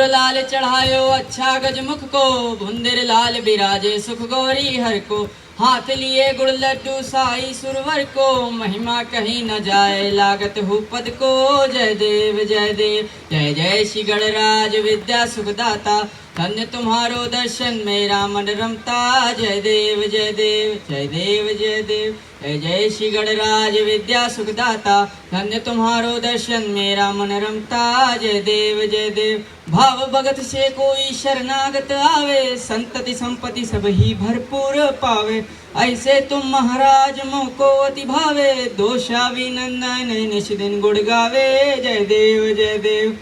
लाल चढ़ायो अच्छा गजमुख को, भुंदर लाल बिराजे सुख गौरी हर को। हाथ लिए गुड़ लड्डू साई सुरवर को, महिमा कहीं न जाए लागत हु पद को। जय देव जय देव जय जय श्री गणराज विद्या सुखदाता, धन्य तुम्हारो दर्शन मेरा मन रमता। जय देव जय देव जय देव जय देव जय जय श्री गणराज विद्या सुखदाता, धन्य तुम्हारो दर्शन मेरा मन रमता। जय देव जय देव भाव भगत से कोई शरणागत आवे, संतति संपत्ति सब ही भरपूर पावे। ऐसे तुम महाराज मोको अति भावे, दोषा विनंदन निश दिन गुण गावे। जय देव जय देव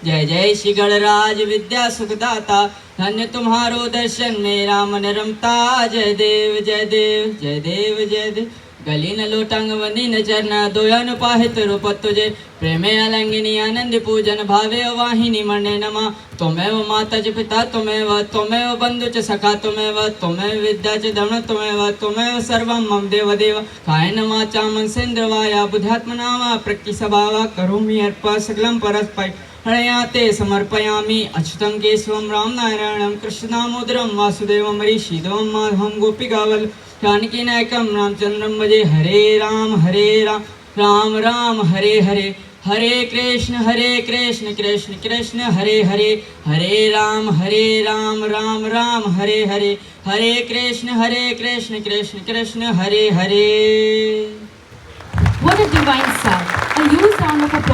जय जय श्री गणराज विद्या सुखदाता, धन्य तुम्हारो दर्शन मेरा मन रमता। जय देव जय देव जय देव जय देव गली न लोटांग वनी न चरना, दोयन पाहित रूप तुझे। प्रेमे अलंगिनी आनंद पूजन, भावे वाहिनी मणे नमा। त्वमेव माता च पिता त्वमेव बंधु च सखा त्वमेव विद्या च धर्म त्वमेव सर्वं मम देव देव। कायेन वाचा मनसेन्द्रिया बुद्ध्यात्मना वा प्रकृति स्वभावा, करोमि अर्पणं सकलं परस्मै हृदयाते समर्पयामि। अच्युतं केशवं रामनारायणं कृष्ण दामोदरं वासुदेवं हरिषिधं माधवं गोपिकावल्लभं जानकी नायकं रामचंद्रं भजे। हरे राम राम राम हरे हरे, हरे कृष्ण कृष्ण कृष्ण हरे हरे। हरे राम राम राम हरे हरे, हरे Krishna Krishna Krishna Hare Hare. What a divine sound! A huge sound of applause.